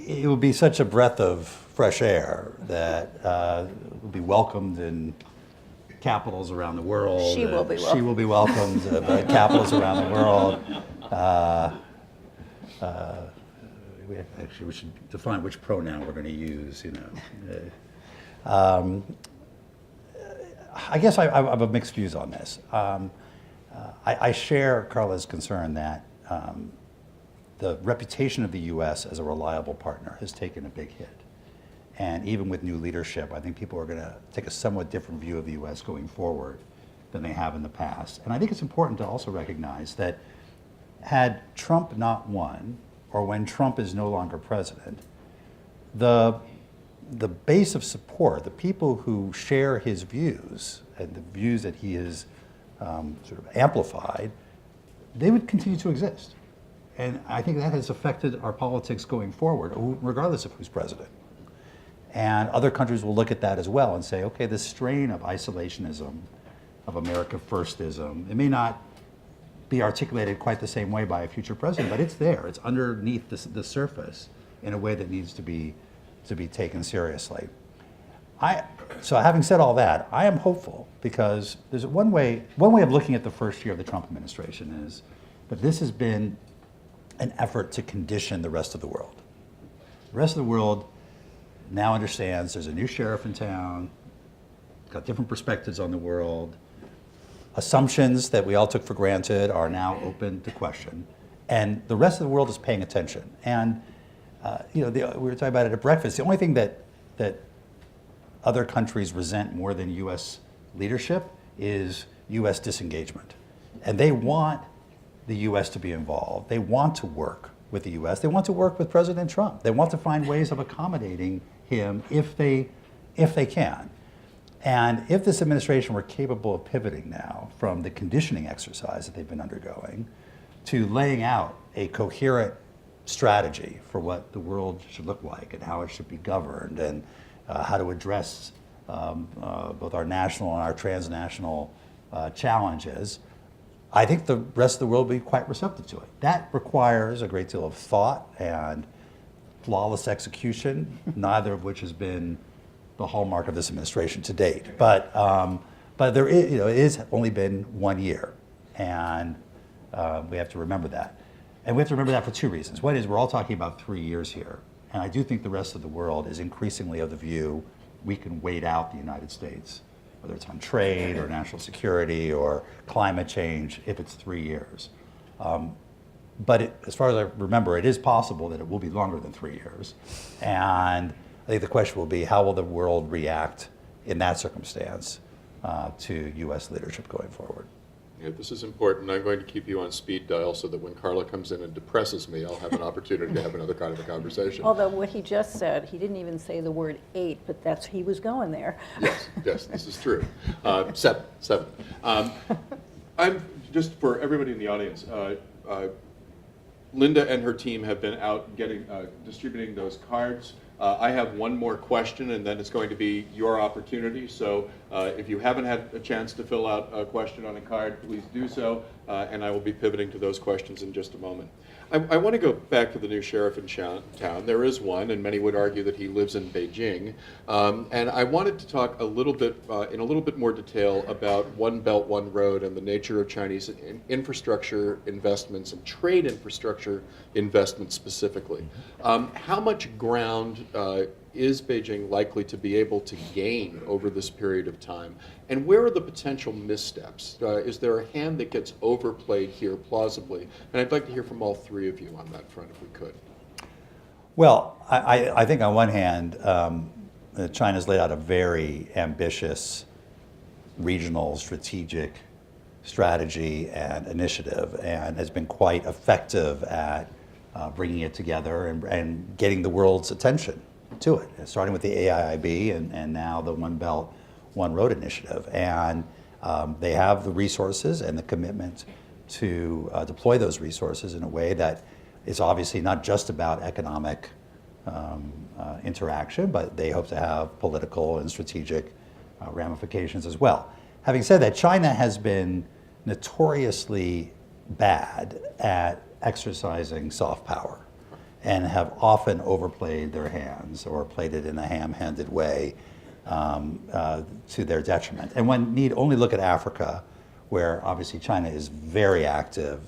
it will be such a breath of fresh air that will be welcomed in capitals around the world. She will be welcomed. She will be welcomed by capitals around the world. We should define which pronoun we're going to use. I guess I have mixed views on this. I share Carla's concern that the reputation of the U.S. as a reliable partner has taken a big hit. And even with new leadership, I think people are going to take a somewhat different view of the U.S. going forward than they have in the past. And I think it's important to also recognize that had Trump not won, or when Trump is no longer president, the base of support, the people who share his views and the views that he has sort of amplified, they would continue to exist. And I think that has affected our politics going forward, regardless of who's president. And other countries will look at that as well and say, okay, this strain of isolationism, of America firstism, it may not be articulated quite the same way by a future president, but it's there. It's underneath the surface in a way that needs to be taken seriously. So having said all that, I am hopeful because there's one way of looking at the first year of the Trump administration is that this has been an effort to condition the rest of the world. The rest of the world now understands there's a new sheriff in town, got different perspectives on the world. Assumptions that we all took for granted are now open to question. And the rest of the world is paying attention. And we were talking about it at breakfast. The only thing that other countries resent more than U.S. leadership is U.S. disengagement. And they want the U.S. to be involved. They want to work with the U.S. They want to work with President Trump. They want to find ways of accommodating him if they can. And if this administration were capable of pivoting now from the conditioning exercise that they've been undergoing to laying out a coherent strategy for what the world should look like and how it should be governed and how to address both our national and our transnational challenges, I think the rest of the world will be quite receptive to it. That requires a great deal of thought and flawless execution, neither of which has been the hallmark of this administration to date. But there is, it has only been 1 year, and we have to remember that. And we have to remember that for two reasons. One is we're all talking about 3 years here, and I do think the rest of the world is increasingly of the view we can wait out the United States, whether it's on trade or national security or climate change, if it's 3 years. But as far as I remember, it is possible that it will be longer than 3 years. And I think the question will be, how will the world react in that circumstance to U.S. leadership going forward? Yeah, this is important. I'm going to keep you on speed dial so that when Carla comes in and depresses me, I'll have an opportunity to have another kind of a conversation. Although what he just said, he didn't even say the word 8, but he was going there. Yes, this is true. Seven. I'm just for everybody in the audience. Linda and her team have been out distributing those cards. I have one more question, and then it's going to be your opportunity. So if you haven't had a chance to fill out a question on a card, please do so, and I will be pivoting to those questions in just a moment. I want to go back to the new sheriff in town. There is one, and many would argue that he lives in Beijing. And I wanted to talk a little bit, in a little bit more detail about One Belt, One Road and the nature of Chinese infrastructure investments and trade infrastructure investments specifically. How much ground is Beijing likely to be able to gain over this period of time? And where are the potential missteps? Is there a hand that gets overplayed here plausibly? And I'd like to hear from all three of you on that front if we could. Well, I think on one hand, China's laid out a very ambitious regional strategic strategy and initiative and has been quite effective at bringing it together and getting the world's attention to it, starting with the AIIB and now the One Belt, One Road initiative. And they have the resources and the commitment to deploy those resources in a way that is obviously not just about economic interaction, but they hope to have political and strategic ramifications as well. Having said that, China has been notoriously bad at exercising soft power and have often overplayed their hands or played it in a ham-handed way to their detriment. And one need only look at Africa, where obviously China is very active,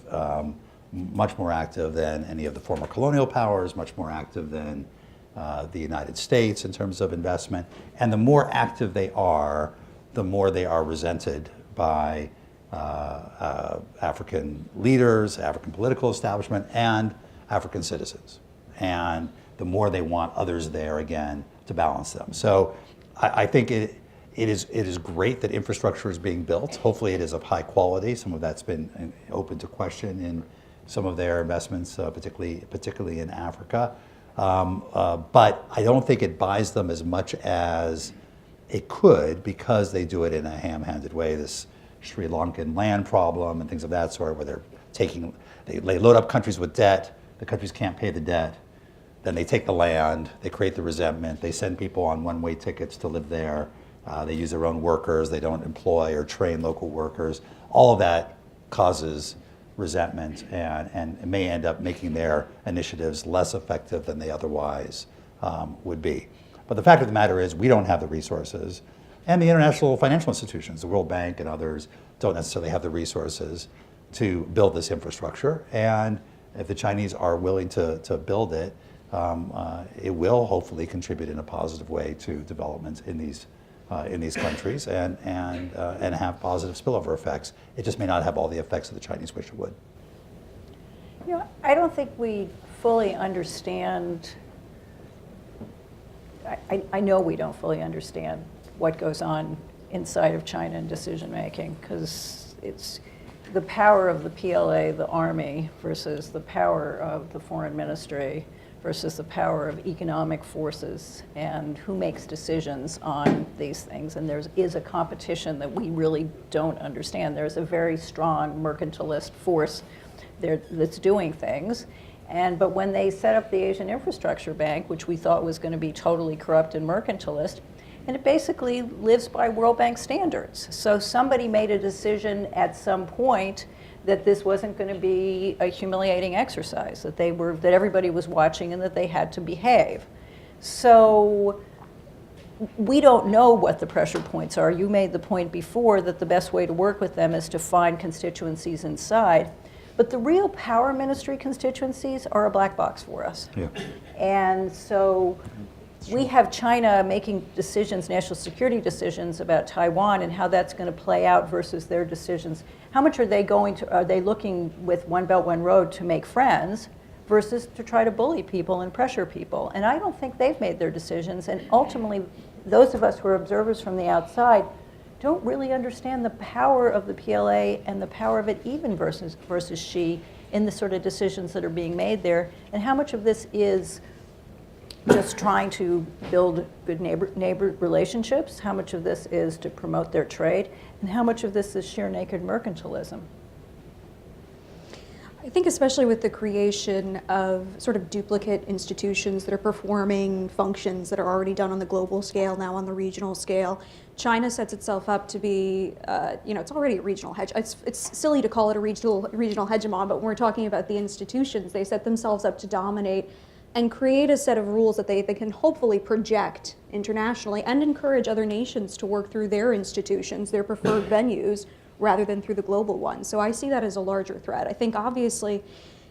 much more active than any of the former colonial powers, much more active than the United States in terms of investment. And the more active they are, the more they are resented by African leaders, African political establishment, and African citizens. And the more they want others there again to balance them. So I think it is great that infrastructure is being built. Hopefully it is of high quality. Some of that's been open to question in some of their investments, particularly in Africa. But I don't think it buys them as much as it could because they do it in a ham-handed way. This Sri Lankan land problem and things of that sort, where they load up countries with debt, the countries can't pay the debt, then they take the land, they create the resentment, they send people on one-way tickets to live there, they use their own workers, they don't employ or train local workers. All of that causes resentment and may end up making their initiatives less effective than they otherwise would be. But the fact of the matter is we don't have the resources, and the international financial institutions, the World Bank and others, don't necessarily have the resources to build this infrastructure. And if the Chinese are willing to build it, it will hopefully contribute in a positive way to development in these countries and have positive spillover effects. It just may not have all the effects that the Chinese wish it would. I don't think we fully understand I know we don't fully understand what goes on inside of China in decision-making, because it's the power of the PLA, the army, versus the power of the foreign ministry, versus the power of economic forces, and who makes decisions on these things. And there is a competition that we really don't understand. There's a very strong mercantilist force there that's doing things. But when they set up the Asian Infrastructure Bank, which we thought was going to be totally corrupt and mercantilist, and it basically lives by World Bank standards. So somebody made a decision at some point that this wasn't going to be a humiliating exercise, that everybody was watching and that they had to behave. So we don't know what the pressure points are. You made the point before that the best way to work with them is to find constituencies inside. But the real power ministry constituencies are a black box for us. Yeah. And so we have China making decisions, national security decisions about Taiwan and how that's going to play out versus their decisions. How much are they looking with One Belt, One Road to make friends versus to try to bully people and pressure people? And I don't think they've made their decisions. And ultimately, those of us who are observers from the outside don't really understand the power of the PLA and the power of it even versus Xi in the sort of decisions that are being made there, and how much of this is just trying to build good neighbor relationships, how much of this is to promote their trade, and how much of this is sheer naked mercantilism. I think especially with the creation of sort of duplicate institutions that are performing functions that are already done on the global scale, now on the regional scale, China sets itself up to be, it's already a regional hedge. It's silly to call it a regional hegemon, but when we're talking about the institutions, they set themselves up to dominate and create a set of rules that they can hopefully project internationally and encourage other nations to work through their institutions, their preferred venues, rather than through the global ones. So I see that as a larger threat. I think obviously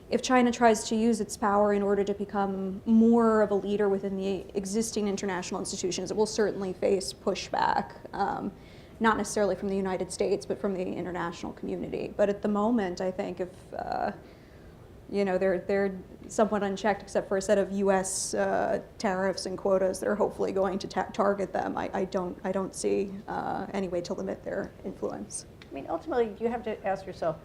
if China tries to use its power in order to become more of a leader within the existing international institutions, it will certainly face pushback, not necessarily from the United States, but from the international community. But at the moment, I think if they're somewhat unchecked except for a set of U.S. Tariffs and quotas that are hopefully going to target them, I don't see any way to limit their influence. I mean, ultimately, you have to ask yourself,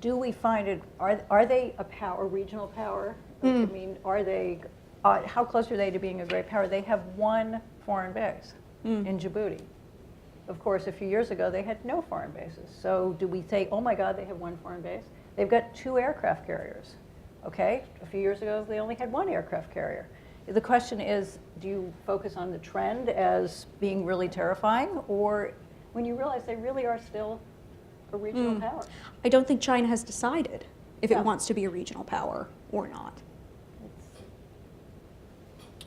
do we find it, are they a regional power? I mean, are they, how close are they to being a great power? They have one foreign base in Djibouti. Of course, a few years ago, they had no foreign bases. So do we say, oh my God, they have one foreign base? They've got 2 aircraft carriers, okay? A few years ago, they only had 1 aircraft carrier. The question is, do you focus on the trend as being really terrifying, or when you realize they really are still a regional power? I don't think China has decided if it wants to be a regional power or not.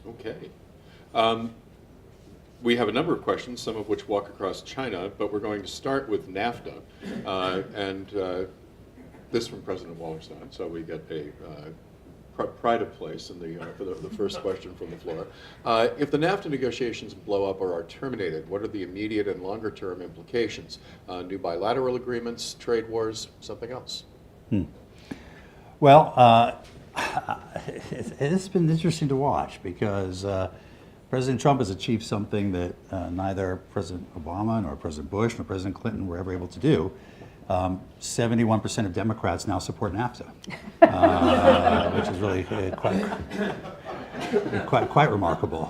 Okay. We have a number of questions, some of which walk across China, but we're going to start with NAFTA. This from President Wallerstein, so we get a pride of place in for the first question from the floor. If the NAFTA negotiations blow up or are terminated, what are the immediate and longer term implications? New bilateral agreements, trade wars, something else? Well, it's been interesting to watch because President Trump has achieved something that neither President Obama nor President Bush nor President Clinton were ever able to do. 71% of Democrats now support NAFTA, which is really quite remarkable.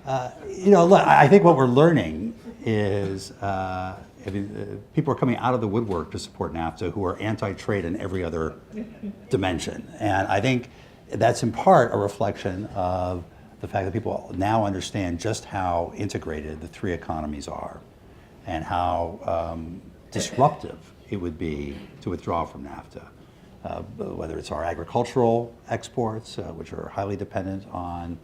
Look, I think what we're learning is people are coming out of the woodwork to support NAFTA who are anti-trade in every other dimension. And I think that's in part a reflection of the fact that people now understand just how integrated the 3 economies are and how disruptive it would be to withdraw from NAFTA, whether it's our agricultural exports, which are highly dependent on,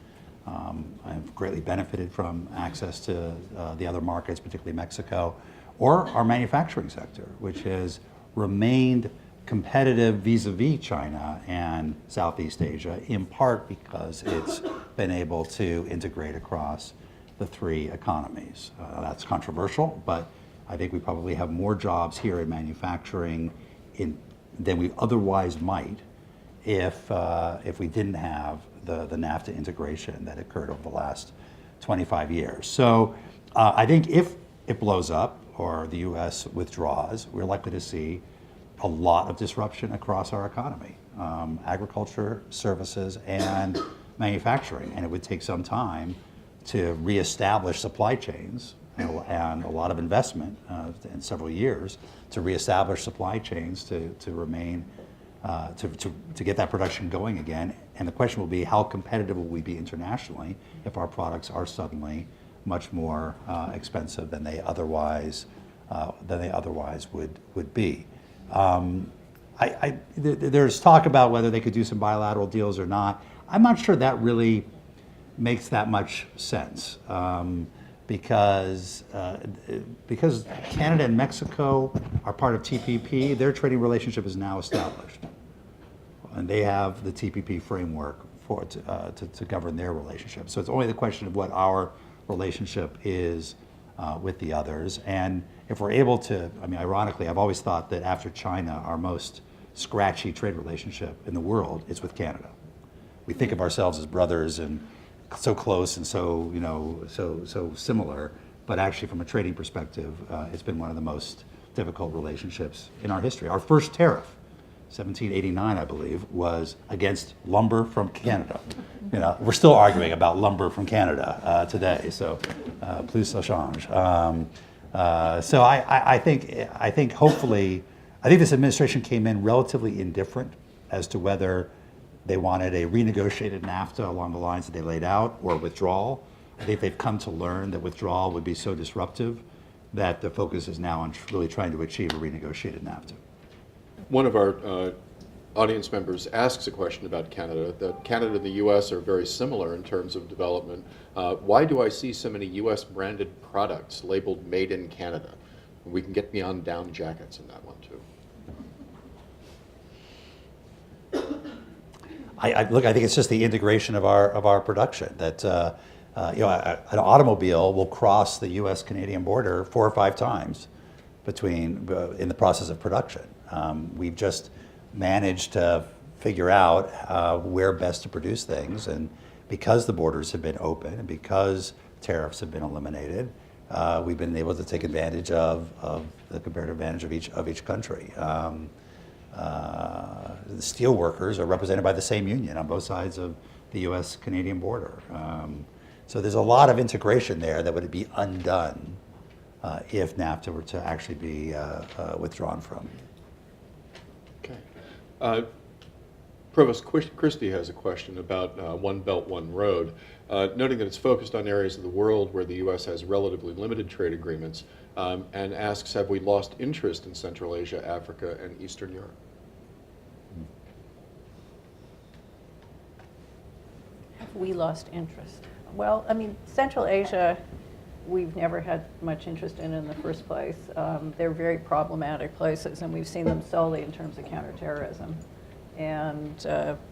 have greatly benefited from access to the other markets, particularly Mexico, or our manufacturing sector, which has remained competitive vis-a-vis China and Southeast Asia, in part because it's been able to integrate across the 3 economies. That's controversial, but I think we probably have more jobs here in manufacturing than we otherwise might if we didn't have the NAFTA integration that occurred over the last 25 years. So I think if it blows up or the U.S. withdraws, we're likely to see a lot of disruption across our economy, agriculture, services, and manufacturing. And it would take some time to reestablish supply chains and a lot of investment in several years to reestablish supply chains to remain, to get that production going again. And the question will be, how competitive will we be internationally if our products are suddenly much more expensive than they otherwise would be. There's talk about whether they could do some bilateral deals or not. I'm not sure that really makes that much sense because Canada and Mexico are part of TPP. Their trading relationship is now established, and they have the TPP framework to govern their relationship. So it's only the question of what our relationship is with the others. And if we're able to, I mean, ironically, I've always thought that after China, our most scratchy trade relationship in the world is with Canada. We think of ourselves as brothers and so close and so, so similar, but actually from a trading perspective, it's been one of the most difficult relationships in our history. Our first tariff, 1789, I believe, was against lumber from Canada. We're still arguing about lumber from Canada today, so plus ça change. So I think hopefully, I think this administration came in relatively indifferent as to whether they wanted a renegotiated NAFTA along the lines that they laid out or withdrawal. I think they've come to learn that withdrawal would be so disruptive that the focus is now on really trying to achieve a renegotiated NAFTA. One of our audience members asks a question about Canada, that Canada and the U.S. are very similar in terms of development. Why do I see so many U.S. branded products labeled Made in Canada? We can get beyond down jackets in that one too. Look, I think it's just the integration of our production that an automobile will cross the U.S.-Canadian border 4 or 5 times in the process of production. We've just managed to figure out where best to produce things, and because the borders have been open and because tariffs have been eliminated, we've been able to take advantage of the comparative advantage of each country. The steel workers are represented by the same union on both sides of the U.S.-Canadian border. So there's a lot of integration there that would be undone if NAFTA were to actually be withdrawn from. Okay. Provost Christie has a question about One Belt, One Road, noting that it's focused on areas of the world where the U.S. has relatively limited trade agreements, and asks, have we lost interest in Central Asia, Africa, and Eastern Europe? Have we lost interest? Well, I mean, Central Asia, we've never had much interest in the first place. They're very problematic places, and we've seen them solely in terms of counterterrorism. And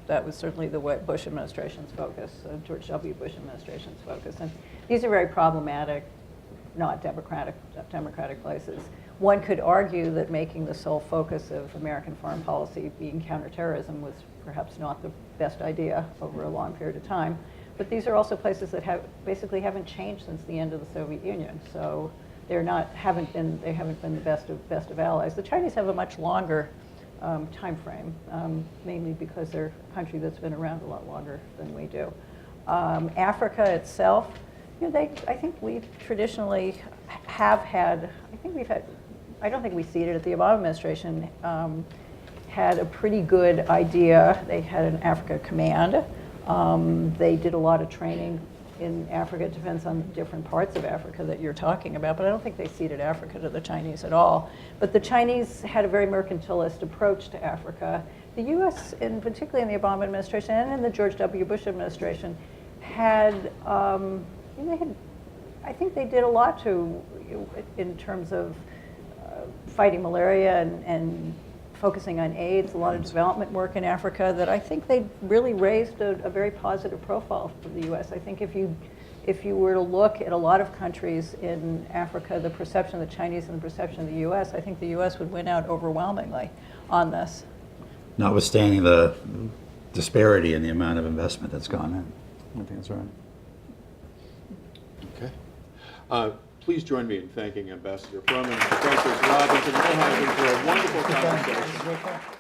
that was certainly the Bush administration's focus, George W. Bush administration's focus. And these are very problematic, not democratic places. One could argue that making the sole focus of American foreign policy being counterterrorism was perhaps not the best idea over a long period of time. But these are also places that basically haven't changed since the end of the Soviet Union. So they haven't been the best of allies. The Chinese have a much longer time frame, mainly because they're a country that's been around a lot longer than we do. Africa itself, I think we traditionally have had, I don't think we see it at the Obama administration, had a pretty good idea. They had an Africa command. They did a lot of training in Africa. It depends on different parts of Africa that you're talking about, but I don't think they ceded Africa to the Chinese at all. But the Chinese had a very mercantilist approach to Africa. The U.S., particularly in the Obama administration and in the George W. Bush administration, had, I think they did a lot in terms of fighting malaria and focusing on AIDS, a lot of development work in Africa that I think they really raised a very positive profile for the U.S. I think if you were to look at a lot of countries in Africa, the perception of the Chinese and the perception of the U.S., I think the U.S. would win out overwhelmingly on this. notwithstanding the disparity in the amount of investment that's gone in. I think that's right. Okay. Please join me in thanking Ambassador Froman, Professors Robbins and Muhleisen for a wonderful conversation.